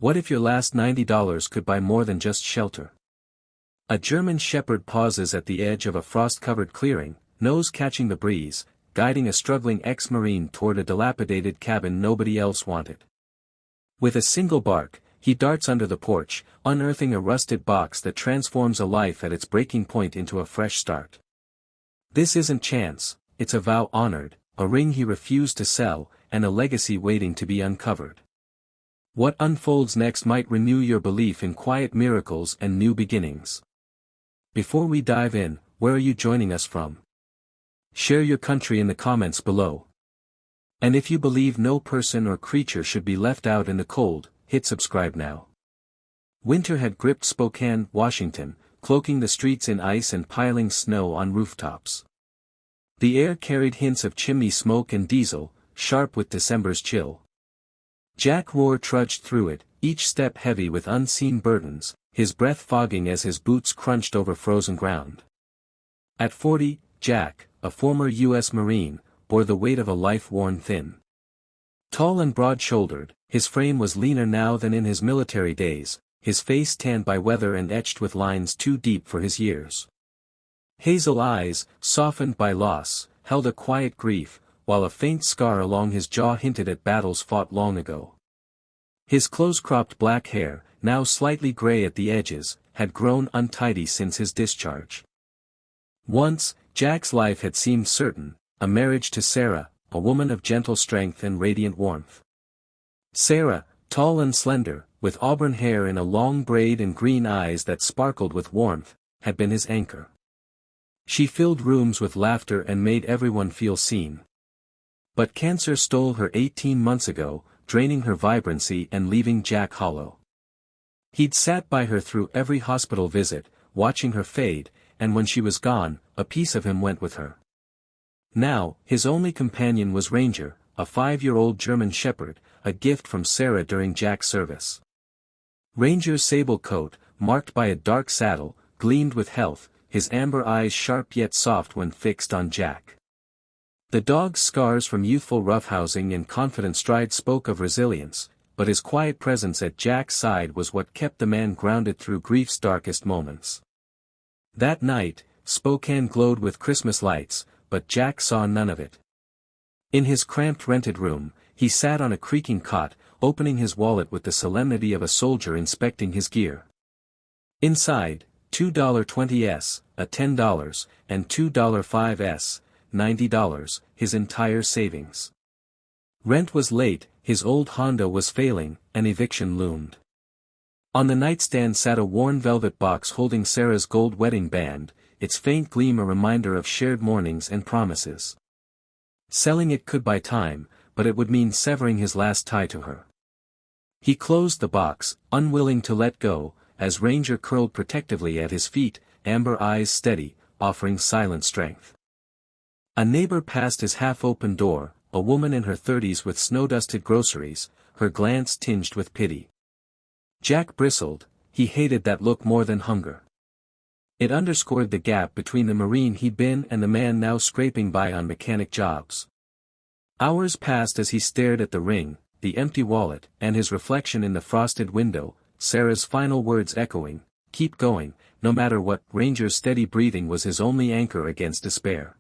What if your last $90 could buy more than just shelter? A German shepherd pauses at the edge of a frost-covered clearing, nose catching the breeze, guiding a struggling ex-marine toward a dilapidated cabin nobody else wanted. With a single bark, he darts under the porch, unearthing a rusted box that transforms a life at its breaking point into a fresh start. This isn't chance, it's a vow honored, a ring he refused to sell, and a legacy waiting to be uncovered. What unfolds next might renew your belief in quiet miracles and new beginnings. Before we dive in, where are you joining us from? Share your country in the comments below. And if you believe no person or creature should be left out in the cold, hit subscribe now. Winter had gripped Spokane, Washington, cloaking the streets in ice and piling snow on rooftops. The air carried hints of chimney smoke and diesel, sharp with December's chill. Jack Rohr trudged through it, each step heavy with unseen burdens, his breath fogging as his boots crunched over frozen ground. At 40, Jack, a former U.S. Marine, bore the weight of a life worn thin. Tall and broad-shouldered, his frame was leaner now than in his military days, his face tanned by weather and etched with lines too deep for his years. Hazel eyes, softened by loss, held a quiet grief, while a faint scar along his jaw hinted at battles fought long ago. His close-cropped black hair, now slightly gray at the edges, had grown untidy since his discharge. Once, Jack's life had seemed certain, a marriage to Sarah, a woman of gentle strength and radiant warmth. Sarah, tall and slender, with auburn hair in a long braid and green eyes that sparkled with warmth, had been his anchor. She filled rooms with laughter and made everyone feel seen. But cancer stole her 18 months ago, draining her vibrancy and leaving Jack hollow. He'd sat by her through every hospital visit, watching her fade, and when she was gone, a piece of him went with her. Now, his only companion was Ranger, a 5-year-old German shepherd, a gift from Sarah during Jack's service. Ranger's sable coat, marked by a dark saddle, gleamed with health, his amber eyes sharp yet soft when fixed on Jack. The dog's scars from youthful roughhousing and confident stride spoke of resilience, but his quiet presence at Jack's side was what kept the man grounded through grief's darkest moments. That night, Spokane glowed with Christmas lights, but Jack saw none of it. In his cramped rented room, he sat on a creaking cot, opening his wallet with the solemnity of a soldier inspecting his gear. Inside, $2.20s, a $10, and $2.05s, $90, his entire savings. Rent was late, his old Honda was failing, and eviction loomed. On the nightstand sat a worn velvet box holding Sarah's gold wedding band, its faint gleam a reminder of shared mornings and promises. Selling it could buy time, but it would mean severing his last tie to her. He closed the box, unwilling to let go, as Ranger curled protectively at his feet, amber eyes steady, offering silent strength. A neighbor passed his half-open door, a woman in her 30s with snow-dusted groceries, her glance tinged with pity. Jack bristled, he hated that look more than hunger. It underscored the gap between the Marine he'd been and the man now scraping by on mechanic jobs. Hours passed as he stared at the ring, the empty wallet, and his reflection in the frosted window, Sarah's final words echoing, "Keep going, no matter what." Ranger's steady breathing was his only anchor against despair.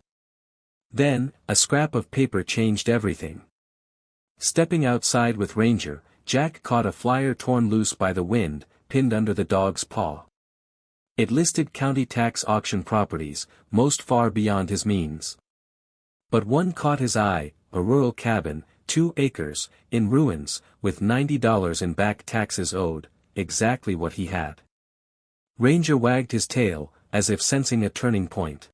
Then, a scrap of paper changed everything. Stepping outside with Ranger, Jack caught a flyer torn loose by the wind, pinned under the dog's paw. It listed county tax auction properties, most far beyond his means. But one caught his eye, a rural cabin, 2 acres, in ruins, with $90 in back taxes owed, exactly what he had. Ranger wagged his tail, as if sensing a turning point.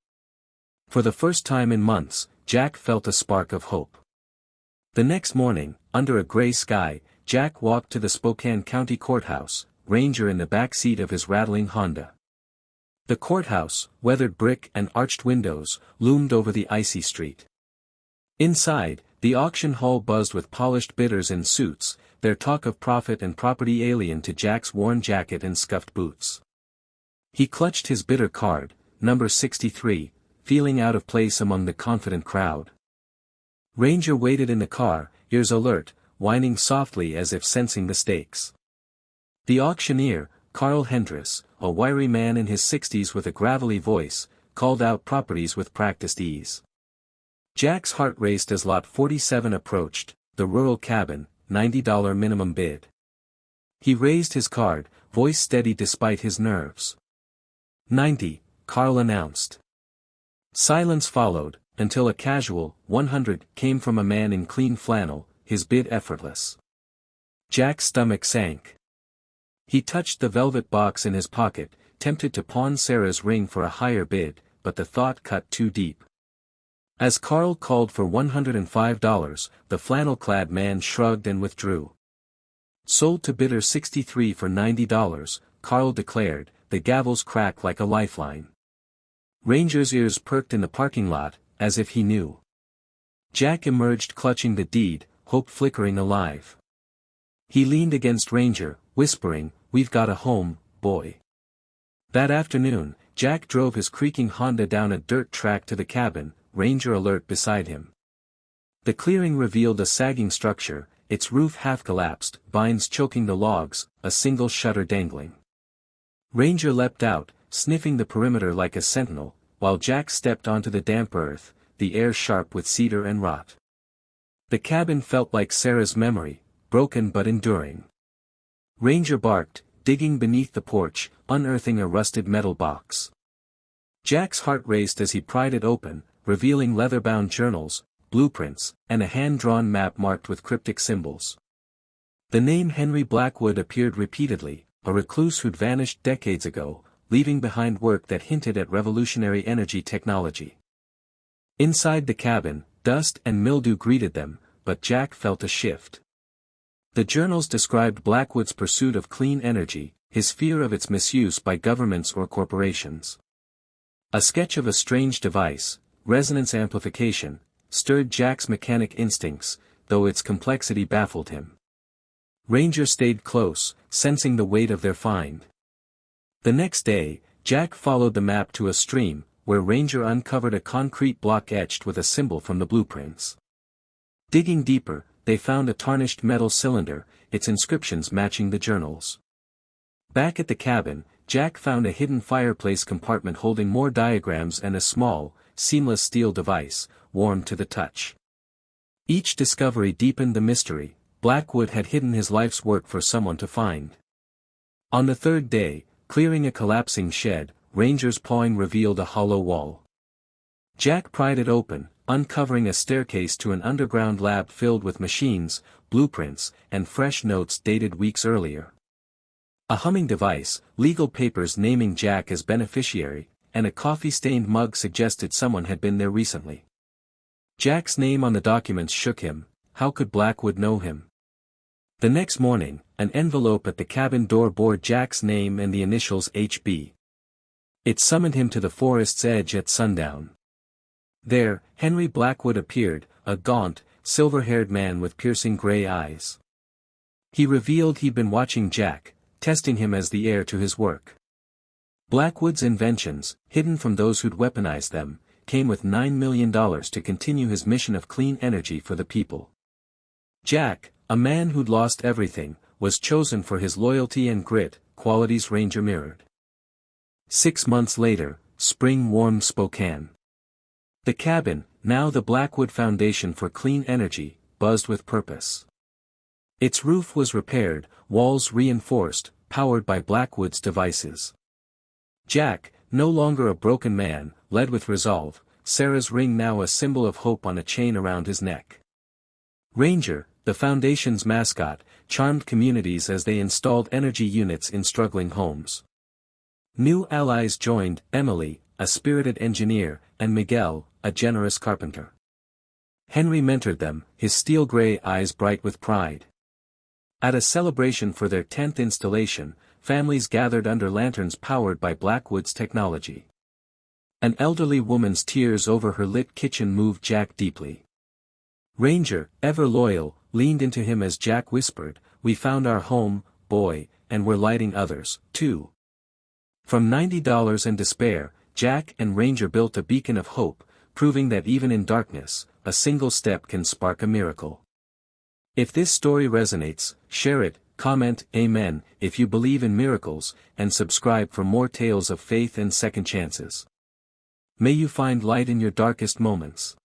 For the first time in months, Jack felt a spark of hope. The next morning, under a gray sky, Jack walked to the Spokane County Courthouse, Ranger in the back seat of his rattling Honda. The courthouse, weathered brick and arched windows, loomed over the icy street. Inside, the auction hall buzzed with polished bidders in suits, their talk of profit and property alien to Jack's worn jacket and scuffed boots. He clutched his bidder card, number 63, feeling out of place among the confident crowd. Ranger waited in the car, ears alert, whining softly as if sensing the stakes. The auctioneer, Carl Hendris, a wiry man in his 60s with a gravelly voice, called out properties with practiced ease. Jack's heart raced as lot 47 approached, the rural cabin, $90 minimum bid. He raised his card, voice steady despite his nerves. 90, Carl announced. Silence followed, until a casual, 100, came from a man in clean flannel, his bid effortless. Jack's stomach sank. He touched the velvet box in his pocket, tempted to pawn Sarah's ring for a higher bid, but the thought cut too deep. As Carl called for $105, the flannel-clad man shrugged and withdrew. Sold to bidder 63 for $90, Carl declared, the gavels cracked like a lifeline. Ranger's ears perked in the parking lot, as if he knew. Jack emerged clutching the deed, hope flickering alive. He leaned against Ranger, whispering, "We've got a home, boy." That afternoon, Jack drove his creaking Honda down a dirt track to the cabin, Ranger alert beside him. The clearing revealed a sagging structure, its roof half-collapsed, vines choking the logs, a single shutter dangling. Ranger leapt out, sniffing the perimeter like a sentinel, while Jack stepped onto the damp earth, the air sharp with cedar and rot. The cabin felt like Sarah's memory, broken but enduring. Ranger barked, digging beneath the porch, unearthing a rusted metal box. Jack's heart raced as he pried it open, revealing leather-bound journals, blueprints, and a hand-drawn map marked with cryptic symbols. The name Henry Blackwood appeared repeatedly, a recluse who'd vanished decades ago, leaving behind work that hinted at revolutionary energy technology. Inside the cabin, dust and mildew greeted them, but Jack felt a shift. The journals described Blackwood's pursuit of clean energy, his fear of its misuse by governments or corporations. A sketch of a strange device, resonance amplification, stirred Jack's mechanic instincts, though its complexity baffled him. Ranger stayed close, sensing the weight of their find. The next day, Jack followed the map to a stream, where Ranger uncovered a concrete block etched with a symbol from the blueprints. Digging deeper, they found a tarnished metal cylinder, its inscriptions matching the journals. Back at the cabin, Jack found a hidden fireplace compartment holding more diagrams and a small, seamless steel device, warm to the touch. Each discovery deepened the mystery. Blackwood had hidden his life's work for someone to find. On the third day, clearing a collapsing shed, Ranger's pawing revealed a hollow wall. Jack pried it open, uncovering a staircase to an underground lab filled with machines, blueprints, and fresh notes dated weeks earlier. A humming device, legal papers naming Jack as beneficiary, and a coffee-stained mug suggested someone had been there recently. Jack's name on the documents shook him. How could Blackwood know him? The next morning, an envelope at the cabin door bore Jack's name and the initials HB. It summoned him to the forest's edge at sundown. There, Henry Blackwood appeared, a gaunt, silver-haired man with piercing gray eyes. He revealed he'd been watching Jack, testing him as the heir to his work. Blackwood's inventions, hidden from those who'd weaponized them, came with $9 million to continue his mission of clean energy for the people. Jack, a man who'd lost everything, was chosen for his loyalty and grit, qualities Ranger mirrored. 6 months later, spring warmed Spokane. The cabin, now the Blackwood Foundation for Clean Energy, buzzed with purpose. Its roof was repaired, walls reinforced, powered by Blackwood's devices. Jack, no longer a broken man, led with resolve, Sarah's ring now a symbol of hope on a chain around his neck. Ranger, the Foundation's mascot, charmed communities as they installed energy units in struggling homes. New allies joined, Emily, a spirited engineer, and Miguel, a generous carpenter. Henry mentored them, his steel-gray eyes bright with pride. At a celebration for their 10th installation, families gathered under lanterns powered by Blackwood's technology. An elderly woman's tears over her lit kitchen moved Jack deeply. Ranger, ever loyal, leaned into him as Jack whispered, "We found our home, boy, and we're lighting others, too." From $90 and despair, Jack and Ranger built a beacon of hope, proving that even in darkness, a single step can spark a miracle. If this story resonates, share it, comment Amen if you believe in miracles, and subscribe for more tales of faith and second chances. May you find light in your darkest moments.